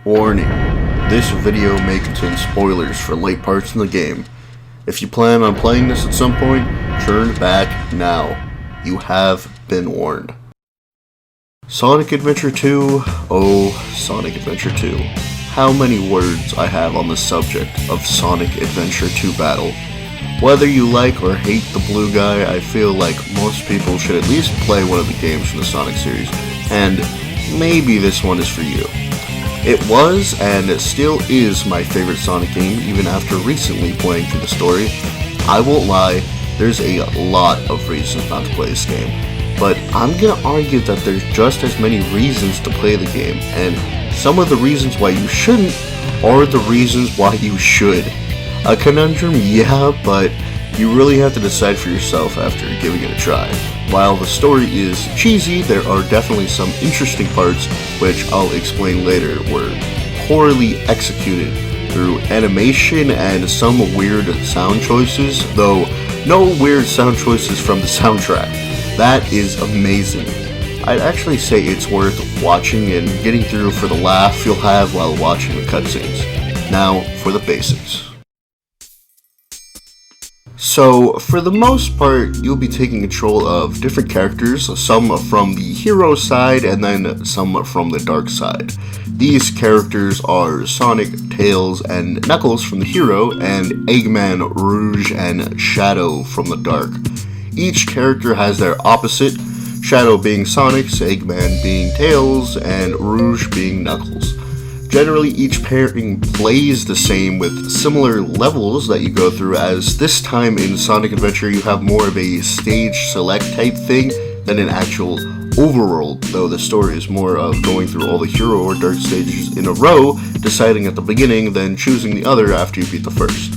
Warning, this video may contain spoilers for late parts in the game. If you plan on playing this at some point, turn back now. You have been warned. Sonic Adventure 2, oh Sonic Adventure 2. How many words I have on the subject of Sonic Adventure 2 Battle. Whether you like or hate the blue guy, I feel like most people should at least play one of the games from the Sonic series, and maybe this one is for you. It was, and it still is, my favorite Sonic game, even after recently playing through the story. I won't lie, there's a lot of reasons not to play this game, but I'm gonna argue that there's just as many reasons to play the game, and some of the reasons why you shouldn't are the reasons why you should. A conundrum, yeah, but you really have to decide for yourself after giving it a try. While the story is cheesy, there are definitely some interesting parts, which I'll explain later, were poorly executed through animation and some weird sound choices, though no weird sound choices from the soundtrack. That is amazing. I'd actually say it's worth watching and getting through for the laugh you'll have while watching the cutscenes. Now for the basics. So, for the most part, you'll be taking control of different characters, some from the hero side and then some from the dark side. These characters are Sonic, Tails, and Knuckles from the hero, and Eggman, Rouge, and Shadow from the dark. Each character has their opposite, Shadow being Sonic's, Eggman being Tails, and Rouge being Knuckles. Generally, each pairing plays the same with similar levels that you go through, as this time in Sonic Adventure you have more of a stage select type thing than an actual overworld, though the story is more of going through all the hero or dark stages in a row, deciding at the beginning, then choosing the other after you beat the first.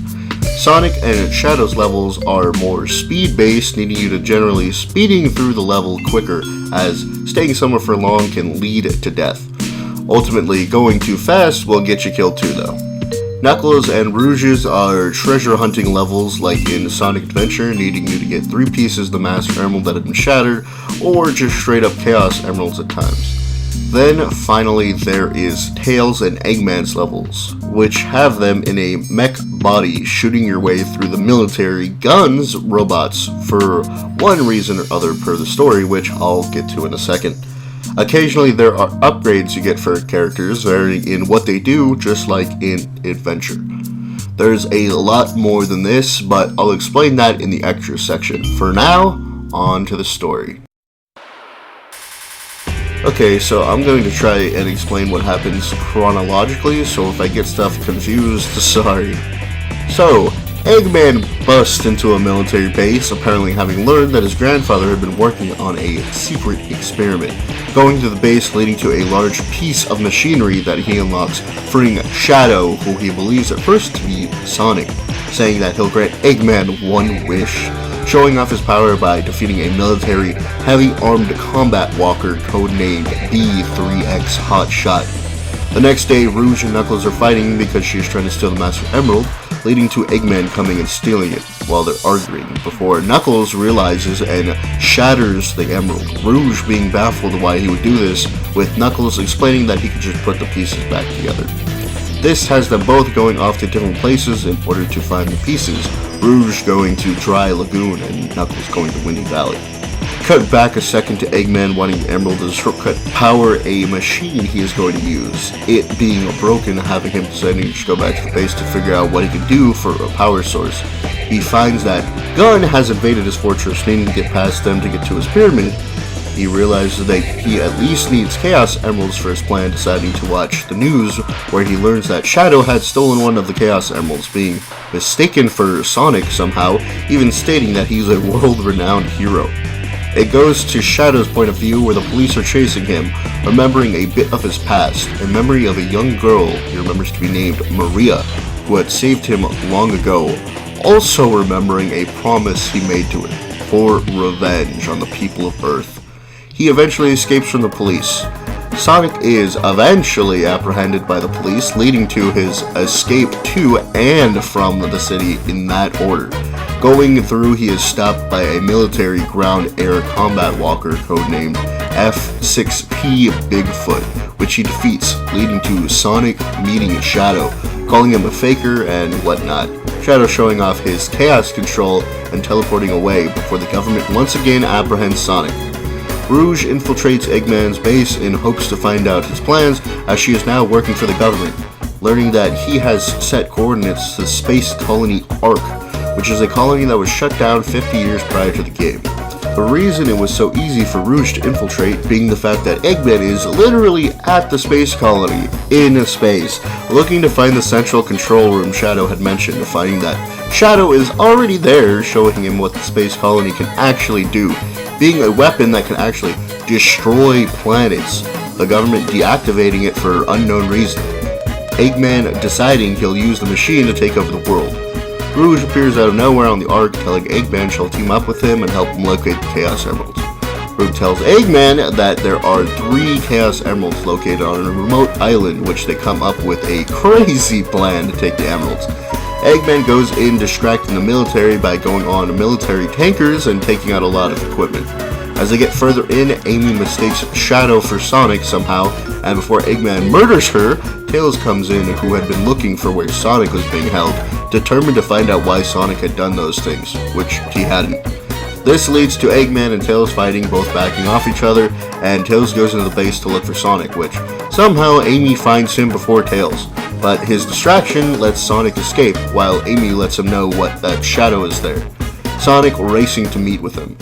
Sonic and Shadow's levels are more speed-based, needing you to generally speeding through the level quicker, as staying somewhere for long can lead to death. Ultimately, going too fast will get you killed too, though. Knuckles and Rouge's are treasure hunting levels like in Sonic Adventure, needing you to get 3 pieces of the Master Emerald that had been shattered, or just straight up Chaos Emeralds at times. Then, finally, there is Tails and Eggman's levels, which have them in a mech body shooting your way through the military guns robots for one reason or other per the story, which I'll get to in a second. Occasionally there are upgrades you get for characters, varying in what they do, just like in Adventure. There's a lot more than this, but I'll explain that in the extra section. For now, on to the story. Okay, so I'm going to try and explain what happens chronologically, so if I get stuff confused, sorry. So, Eggman busts into a military base, apparently having learned that his grandfather had been working on a secret experiment, going to the base leading to a large piece of machinery that he unlocks, freeing Shadow, who he believes at first to be Sonic, saying that he'll grant Eggman one wish, showing off his power by defeating a military, heavy-armed combat walker codenamed B3X Hotshot. The next day, Rouge and Knuckles are fighting because she's trying to steal the Master Emerald, leading to Eggman coming and stealing it while they're arguing, before Knuckles realizes and shatters the emerald, Rouge being baffled why he would do this, with Knuckles explaining that he could just put the pieces back together. This has them both going off to different places in order to find the pieces, Rouge going to Dry Lagoon and Knuckles going to Windy Valley. Cut back a second to Eggman wanting the emerald to shortcut power a machine he is going to use. It being broken, having him deciding to go back to the base to figure out what he can do for a power source. He finds that Gun has invaded his fortress, needing to get past them to get to his pyramid. He realizes that he at least needs Chaos Emeralds for his plan, deciding to watch the news, where he learns that Shadow had stolen one of the Chaos Emeralds, being mistaken for Sonic somehow, even stating that he's a world-renowned hero. It goes to Shadow's point of view, where the police are chasing him, remembering a bit of his past, a memory of a young girl he remembers to be named Maria, who had saved him long ago, also remembering a promise he made to her, for revenge on the people of Earth. He eventually escapes from the police. Sonic is eventually apprehended by the police, leading to his escape to and from the city in that order. Going through, he is stopped by a military ground-air combat walker codenamed F6 OP Bigfoot, which he defeats, leading to Sonic meeting Shadow, calling him a faker and whatnot. Shadow showing off his chaos control and teleporting away before the government once again apprehends Sonic. Rouge infiltrates Eggman's base in hopes to find out his plans, as she is now working for the government, learning that he has set coordinates to the space colony Ark, which is a colony that was shut down 50 years prior to the game. The reason it was so easy for Rouge to infiltrate being the fact that Eggman is literally at the space colony, in space, looking to find the central control room Shadow had mentioned, finding that Shadow is already there, showing him what the space colony can actually do, being a weapon that can actually destroy planets, the government deactivating it for unknown reason. Eggman deciding he'll use the machine to take over the world. Rouge appears out of nowhere on the Ark, telling Eggman she'll team up with him and help him locate the Chaos Emeralds. Rouge tells Eggman that there are 3 Chaos Emeralds located on a remote island, which they come up with a crazy plan to take the emeralds. Eggman goes in distracting the military by going on military tankers and taking out a lot of equipment. As they get further in, Amy mistakes Shadow for Sonic somehow, and before Eggman murders her, Tails comes in, who had been looking for where Sonic was being held, determined to find out why Sonic had done those things, which he hadn't. This leads to Eggman and Tails fighting, both backing off each other, and Tails goes into the base to look for Sonic, which somehow Amy finds him before Tails. But his distraction lets Sonic escape, while Amy lets him know that Shadow is there. Sonic racing to meet with him.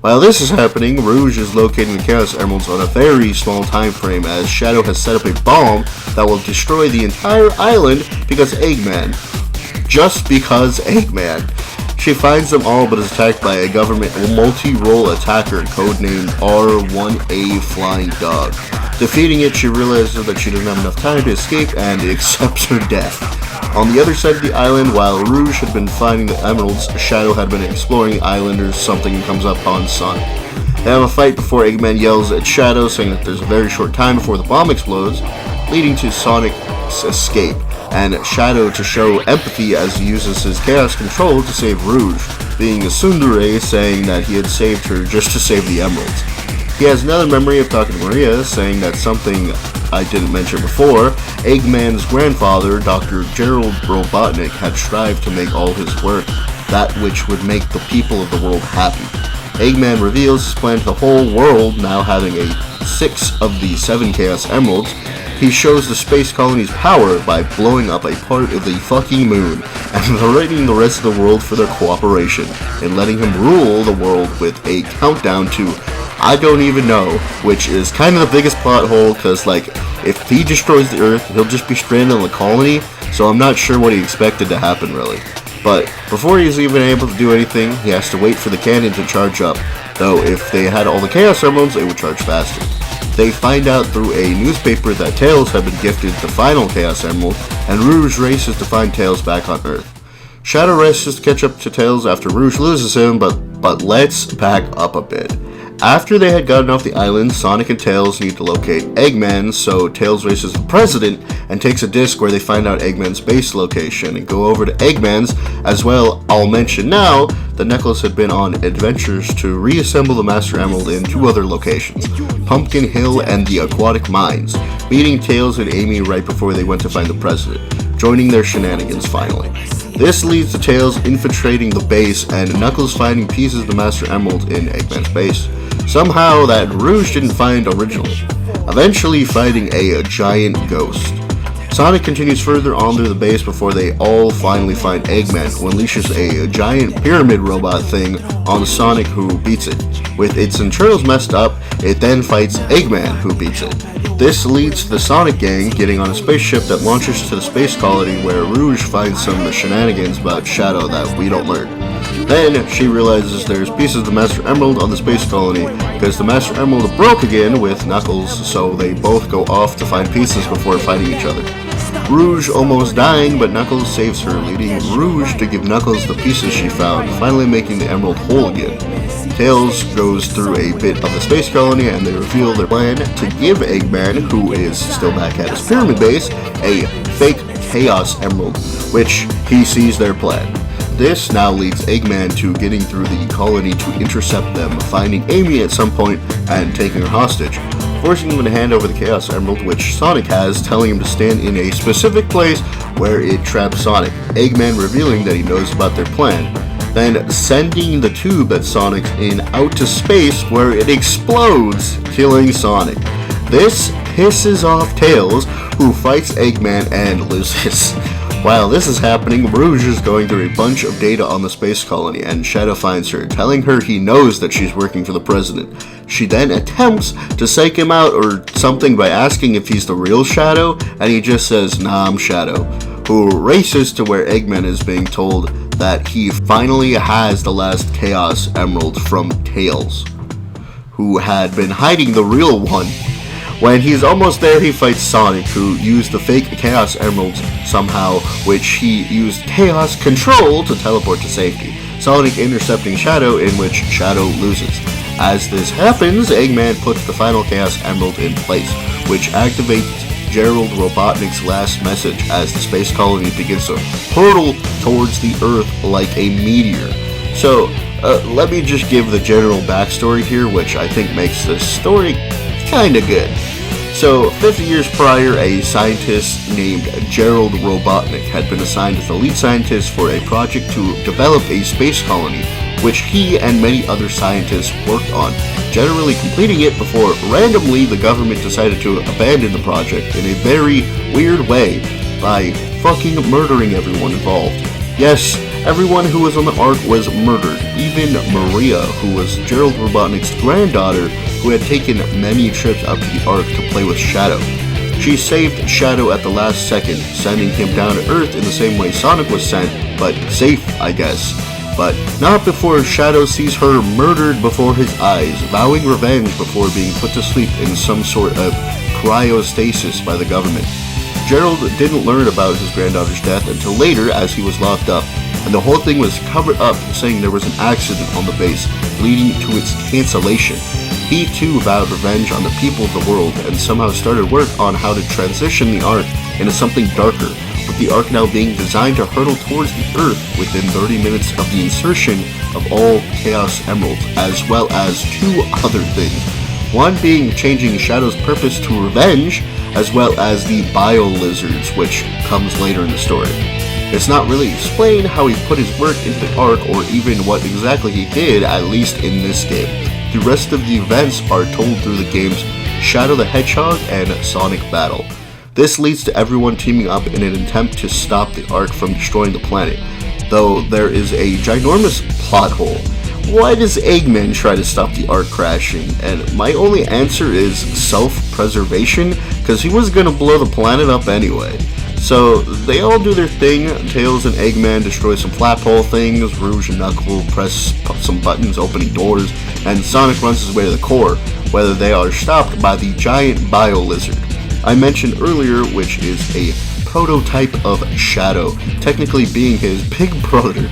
While this is happening, Rouge is locating the Chaos Emeralds on a very small time frame, as Shadow has set up a bomb that will destroy the entire island because Eggman. Just because Eggman. She finds them all but is attacked by a government multi-role attacker codenamed R1A Flying Dog. Defeating it, she realizes that she doesn't have enough time to escape and accepts her death. On the other side of the island, while Rouge had been finding the emeralds, Shadow had been exploring the island or something and comes up on Sonic. They have a fight before Eggman yells at Shadow, saying that there's a very short time before the bomb explodes, leading to Sonic's escape, and Shadow to show empathy as he uses his chaos control to save Rouge, being a tsundere saying that he had saved her just to save the emeralds. He has another memory of talking to Maria, saying that something I didn't mention before, Eggman's grandfather, Dr. Gerald Robotnik, had strived to make all his work that which would make the people of the world happy. Eggman reveals his plan to the whole world, now having 6 of the 7 Chaos Emeralds. He shows the space colony's power by blowing up a part of the fucking moon and threatening the rest of the world for their cooperation, and letting him rule the world with a countdown to I don't even know, which is kind of the biggest plot hole, because if he destroys the Earth, he'll just be stranded on the colony, so I'm not sure what he expected to happen really. But before he's even able to do anything, he has to wait for the cannon to charge up, though if they had all the Chaos Emeralds, it would charge faster. They find out through a newspaper that Tails had been gifted the final Chaos Emerald, and Rouge races to find Tails back on Earth. Shadow races to catch up to Tails after Rouge loses him, but let's back up a bit. After they had gotten off the island, Sonic and Tails need to locate Eggman, so Tails races the president and takes a disc where they find out Eggman's base location and go over to Eggman's. As well, I'll mention now, the Necklace had been on adventures to reassemble the Master Emerald in 2 other locations, Pumpkin Hill and the Aquatic Mines, meeting Tails and Amy right before they went to find the president, joining their shenanigans finally. This leads to Tails infiltrating the base and Knuckles finding pieces of the Master Emerald in Eggman's base, somehow that Rouge didn't find originally, eventually fighting a giant ghost. Sonic continues further on through the base before they all finally find Eggman, who unleashes a giant pyramid robot thing on Sonic, who beats it. With its internals messed up, it then fights Eggman, who beats it. This leads to the Sonic gang getting on a spaceship that launches to the space colony, where Rouge finds some shenanigans about Shadow that we don't learn. Then she realizes there's pieces of the Master Emerald on the space colony, because the Master Emerald broke again with Knuckles, so they both go off to find pieces before fighting each other. Rouge almost dying, but Knuckles saves her, leading Rouge to give Knuckles the pieces she found, finally making the Emerald whole again. Tails goes through a bit of the space colony and they reveal their plan to give Eggman, who is still back at his pyramid base, a fake Chaos Emerald, which he sees their plan. This now leads Eggman to getting through the colony to intercept them, finding Amy at some point and taking her hostage. forcing him to hand over the Chaos Emerald, which Sonic has, telling him to stand in a specific place where it traps Sonic, Eggman revealing that he knows about their plan, then sending the tube that Sonic's in out to space where it explodes, killing Sonic. This pisses off Tails, who fights Eggman and loses. While this is happening, Rouge is going through a bunch of data on the space colony, and Shadow finds her, telling her he knows that she's working for the president. She then attempts to psych him out or something by asking if he's the real Shadow, and he just says, "Nah, I'm Shadow," who races to where Eggman is being told that he finally has the last Chaos Emerald from Tails, who had been hiding the real one. When he's almost there, he fights Sonic, who used the fake Chaos Emeralds somehow, which he used Chaos Control to teleport to safety, Sonic intercepting Shadow, in which Shadow loses. As this happens, Eggman puts the final Chaos Emerald in place, which activates Gerald Robotnik's last message as the space colony begins to hurtle towards the Earth like a meteor. So, let me just give the general backstory here, which I think makes this story kinda good. So, 50 years prior, a scientist named Gerald Robotnik had been assigned as the lead scientist for a project to develop a space colony, which he and many other scientists worked on, generally completing it before randomly the government decided to abandon the project in a very weird way by fucking murdering everyone involved. Yes, everyone who was on the Ark was murdered, even Maria, who was Gerald Robotnik's granddaughter, who had taken many trips out to the Ark to play with Shadow. She saved Shadow at the last second, sending him down to Earth in the same way Sonic was sent, but safe, I guess. But not before Shadow sees her murdered before his eyes, vowing revenge before being put to sleep in some sort of cryostasis by the government. Gerald didn't learn about his granddaughter's death until later as he was locked up, and the whole thing was covered up, saying there was an accident on the base, leading to its cancellation. He too vowed revenge on the people of the world and somehow started work on how to transition the Ark into something darker, with the Ark now being designed to hurtle towards the Earth within 30 minutes of the insertion of all Chaos Emeralds, as well as two other things. One being changing Shadow's purpose to revenge, as well as the Bio Lizards, which comes later in the story. It's not really explained how he put his work into the Ark or even what exactly he did, at least in this game. The rest of the events are told through the games Shadow the Hedgehog and Sonic Battle. This leads to everyone teaming up in an attempt to stop the Ark from destroying the planet, though there is a ginormous plot hole. Why does Eggman try to stop the Ark crashing? And my only answer is self-preservation, because he was going to blow the planet up anyway. So they all do their thing. Tails and Eggman destroy some flap hole things, Rouge and Knuckle press some buttons opening doors, and Sonic runs his way to the core, whether they are stopped by the giant Bio Lizard I mentioned earlier, which is a prototype of Shadow, technically being his big brother.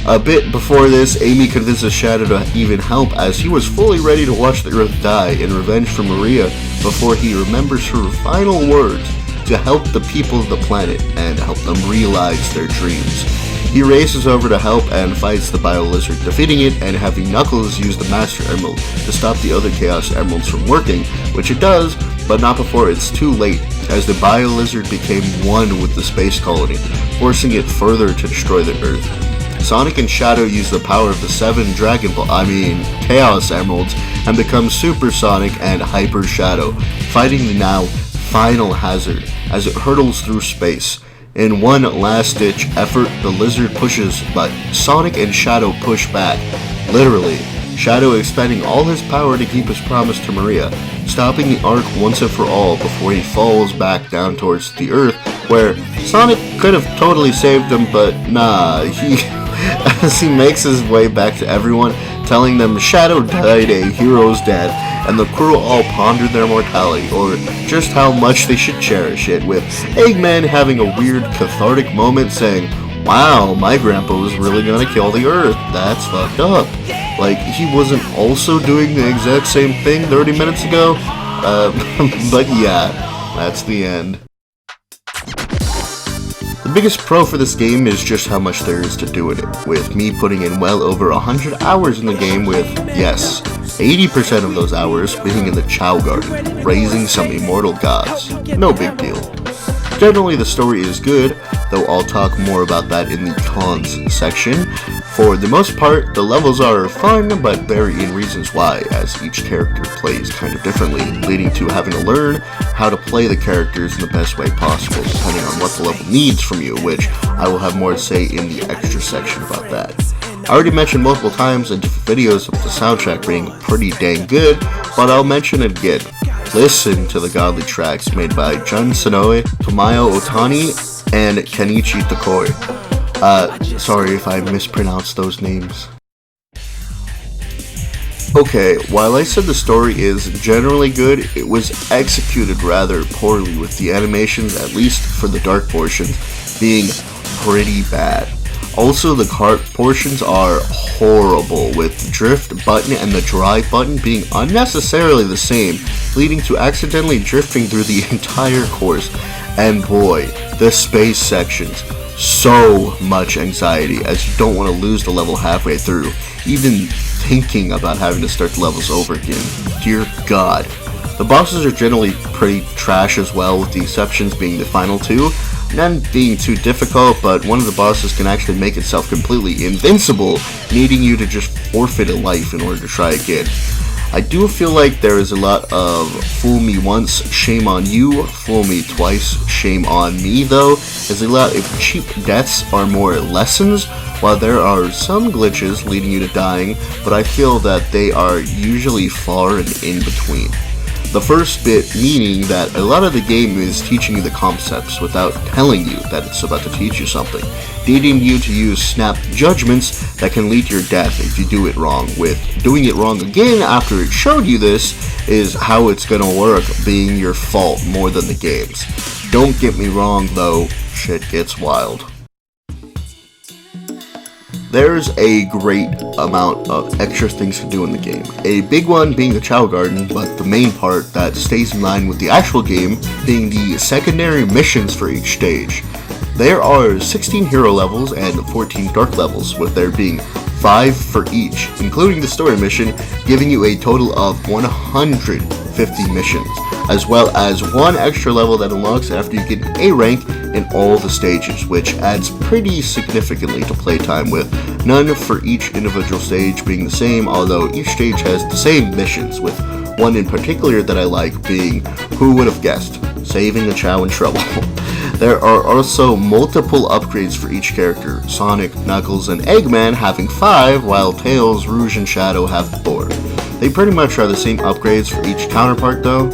A bit before this, Amy convinces Shadow to even help, as he was fully ready to watch the Earth die in revenge for Maria before he remembers her final words to help the people of the planet and help them realize their dreams. He races over to help and fights the Bio Lizard, defeating it and having Knuckles use the Master Emerald to stop the other Chaos Emeralds from working, which it does, but not before it's too late, as the Bio Lizard became one with the space colony, forcing it further to destroy the Earth. Sonic and Shadow use the power of the 7 Chaos Emeralds and become Super Sonic and Hyper Shadow, fighting the now final hazard as it hurtles through space. In one last-ditch effort, the lizard pushes, but Sonic and Shadow push back. Literally, Shadow expending all his power to keep his promise to Maria, stopping the Ark once and for all before he falls back down towards the Earth, where Sonic could have totally saved him, but nah, as he makes his way back to everyone, telling them Shadow died a hero's death, and the crew all pondered their mortality, or just how much they should cherish it, with Eggman having a weird cathartic moment saying, "Wow, my grandpa was really gonna kill the Earth, that's fucked up." Like, he wasn't also doing the exact same thing 30 minutes ago? But yeah, that's the end. The biggest pro for this game is just how much there is to do in it, with me putting in well over 100 hours in the game with, yes, 80% of those hours being in the Chow Garden, raising some immortal gods. No big deal. Generally, the story is good, though I'll talk more about that in the cons section. For the most part, the levels are fun, but vary in reasons why, as each character plays kind of differently, leading to having to learn how to play the characters in the best way possible, depending on what the level needs from you, which I will have more to say in the extra section about that. I already mentioned multiple times in different videos of the soundtrack being pretty dang good, but I'll mention it again. Listen to the godly tracks made by Jun Sonoe, Tomoyo Otani, and Kenichi Tokoi. Sorry if I mispronounced those names. Okay, while I said the story is generally good, it was executed rather poorly, with the animations, at least for the dark portions, being pretty bad. Also, the cart portions are horrible, with the drift button and the drive button being unnecessarily the same, leading to accidentally drifting through the entire course. And boy, the space sections, so much anxiety, as you don't want to lose the level halfway through, even thinking about having to start the levels over again. Dear God. The bosses are generally pretty trash as well, with the exceptions being the final two. None being too difficult, but one of the bosses can actually make itself completely invincible, needing you to just forfeit a life in order to try again. I do feel like there is a lot of fool me once, shame on you, fool me twice, shame on me though, as a lot of cheap deaths are more lessons, while there are some glitches leading you to dying, but I feel that they are usually far and in between. The first bit meaning that a lot of the game is teaching you the concepts without telling you that it's about to teach you something, leading you to use snap judgments that can lead to your death if you do it wrong, with doing it wrong again after it showed you this is how it's gonna work being your fault more than the game's. Don't get me wrong though, shit gets wild. There's a great amount of extra things to do in the game. A big one being the Chow Garden, but the main part that stays in line with the actual game being the secondary missions for each stage. There are 16 hero levels and 14 dark levels, with there being 5 for each, including the story mission, giving you a total of 150 missions, as well as one extra level that unlocks after you get an A rank in all the stages, which adds pretty significantly to playtime, with none for each individual stage being the same, although each stage has the same missions, with one in particular that I like being, who would have guessed, saving the Chow in trouble. There are also multiple upgrades for each character, Sonic, Knuckles, and Eggman having 5, while Tails, Rouge, and Shadow have 4. They pretty much are the same upgrades for each counterpart though.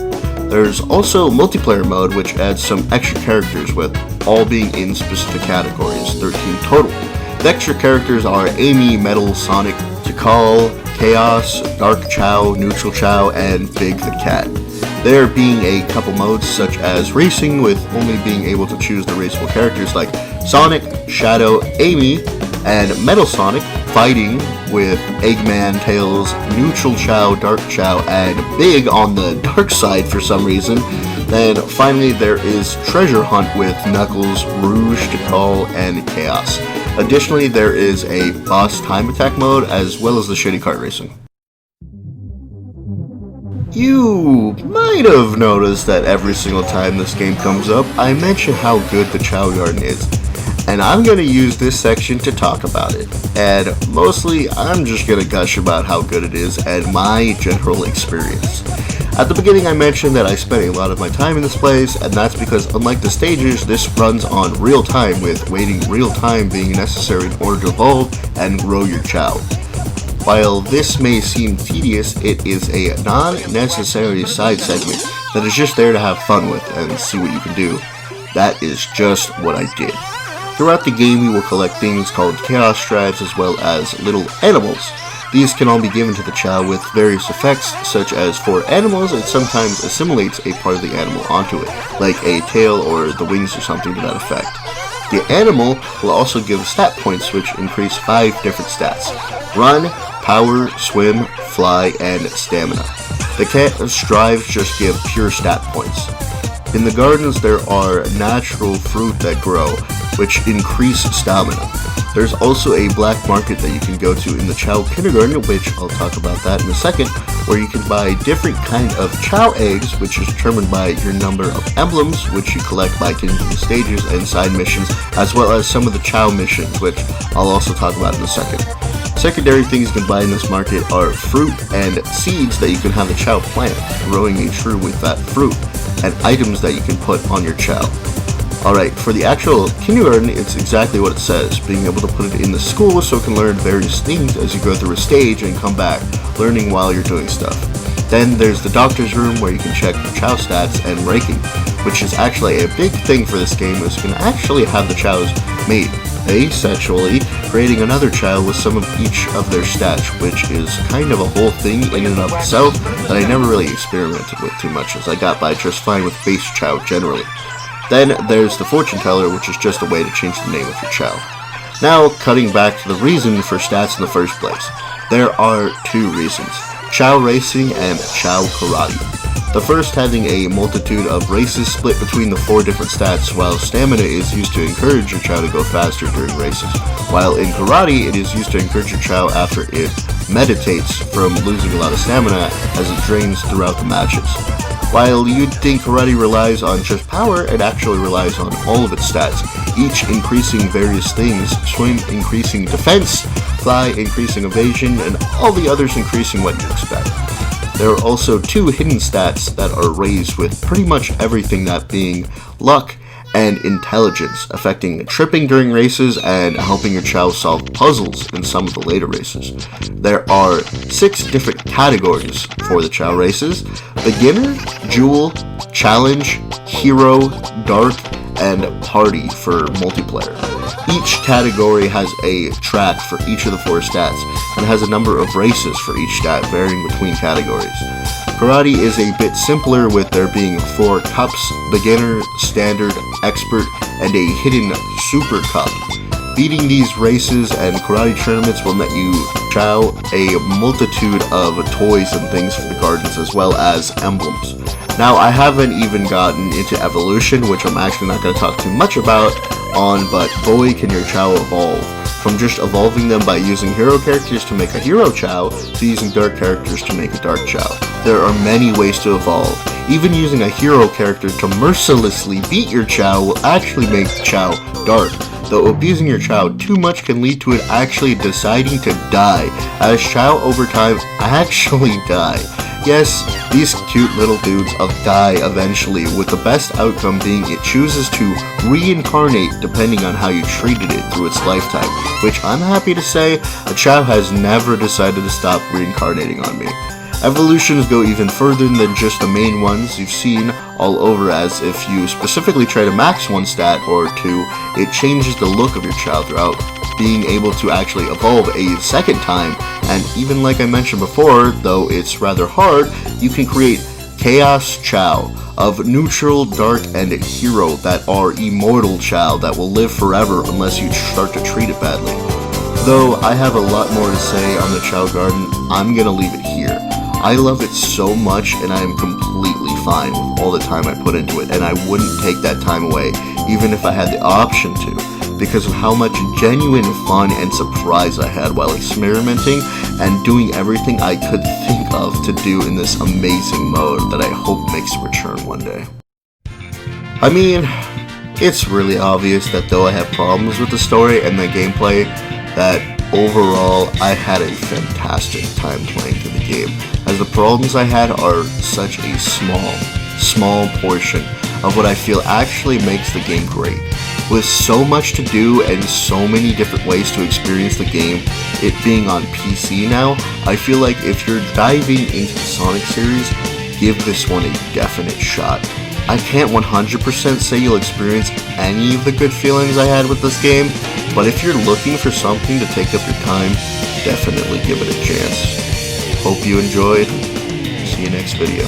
There's also multiplayer mode, which adds some extra characters, with all being in specific categories, 13 total. The extra characters are Amy, Metal, Sonic, Tikal, Chaos, Dark Chow, Neutral Chow, and Big the Cat. There being a couple modes such as racing, with only being able to choose the raceable characters like Sonic, Shadow, Amy, and Metal Sonic, fighting with Eggman, Tails, Neutral Chow, Dark Chow, and Big on the dark side for some reason. Then finally there is Treasure Hunt with Knuckles, Rouge, Tikal, and Chaos. Additionally, there is a boss time attack mode, as well as the shitty kart racing. You might have noticed that every single time this game comes up, I mention how good the Chow Garden is. And I'm going to use this section to talk about it. And mostly, I'm just going to gush about how good it is and my general experience. At the beginning, I mentioned that I spent a lot of my time in this place, and that's because unlike the stages, this runs on real time, with waiting real time being necessary in order to evolve and grow your Chow. While this may seem tedious, it is a non-necessary side segment that is just there to have fun with and see what you can do. That is just what I did. Throughout the game, we will collect things called Chaos Drives, as well as little animals. These can all be given to the Chow with various effects, such as for animals, it sometimes assimilates a part of the animal onto it, like a tail or the wings or something to that effect. The animal will also give stat points, which increase 5 different stats: run, power, swim, fly, and stamina. The Chaos Drives just give pure stat points. In the gardens, there are natural fruit that grow, which increase stamina. There's also a black market that you can go to in the Chow Kindergarten, which I'll talk about that in a second, where you can buy different kind of Chow eggs, which is determined by your number of emblems, which you collect by completing the stages and side missions, as well as some of the Chow missions, which I'll also talk about in a second. Secondary things you can buy in this market are fruit and seeds that you can have the Chow plant, growing a tree with that fruit, and items that you can put on your Chow. Alright, for the actual kindergarten, it's exactly what it says, being able to put it in the school so it can learn various things as you go through a stage and come back, learning while you're doing stuff. Then there's the doctor's room where you can check your Chow stats and ranking, which is actually a big thing for this game, is you can actually have the Chows made asexually, creating another Chow with some of each of their stats, which is kind of a whole thing in and of itself that I never really experimented with too much, as I got by just fine with base Chow generally. Then there's the fortune teller, which is just a way to change the name of your Chow. Now, cutting back to the reason for stats in the first place. There are two reasons: Chow racing and Chow karate. The first having a multitude of races split between the 4 different stats, while stamina is used to encourage your Chow to go faster during races, while in karate it is used to encourage your Chow after it meditates from losing a lot of stamina as it drains throughout the matches. While you'd think karate relies on just power, it actually relies on all of its stats, each increasing various things: swim increasing defense, fly increasing evasion, and all the others increasing what you expect. There are also 2 hidden stats that are raised with pretty much everything, that being luck and intelligence, affecting tripping during races and helping your Chow solve puzzles in some of the later races. There are 6 different categories for the Chow races: beginner, jewel, challenge, hero, dark, and party for multiplayer. Each category has a track for each of the 4 stats, and has a number of races for each stat, varying between categories. Karate is a bit simpler, with there being 4 cups: beginner, standard, expert, and a hidden super cup. Beating these races and karate tournaments will net you Chow a multitude of toys and things for the gardens, as well as emblems. Now, I haven't even gotten into evolution, which I'm actually not going to talk too much about but boy can your Chow evolve. From just evolving them by using hero characters to make a hero Chow, to using dark characters to make a dark Chow. There are many ways to evolve. Even using a hero character to mercilessly beat your Chow will actually make the Chow dark, though abusing your Chow too much can lead to it actually deciding to die, as Chow over time actually die. Yes, these cute little dudes die eventually, with the best outcome being it chooses to reincarnate depending on how you treated it through its lifetime, which I'm happy to say, a Chow has never decided to stop reincarnating on me. Evolutions go even further than just the main ones you've seen all over, as if you specifically try to max one stat or 2, it changes the look of your Chow throughout being able to actually evolve a second time. And even like I mentioned before, though it's rather hard, you can create Chaos Chow of neutral, dark, and hero that are immortal Chow that will live forever unless you start to treat it badly. Though I have a lot more to say on the Chow Garden, I'm gonna leave it here. I love it so much, and I am completely fine with all the time I put into it, and I wouldn't take that time away, even if I had the option to, because of how much genuine fun and surprise I had while experimenting and doing everything I could think of to do in this amazing mode that I hope makes a return one day. I mean, it's really obvious that though I have problems with the story and the gameplay, that overall I had a fantastic time playing through the game, as the problems I had are such a small portion of what I feel actually makes the game great. With so much to do and so many different ways to experience the game, it being on PC now, I feel like if you're diving into the Sonic series, give this one a definite shot. I can't 100% say you'll experience any of the good feelings I had with this game, but if you're looking for something to take up your time, definitely give it a chance. Hope you enjoyed. See you next video.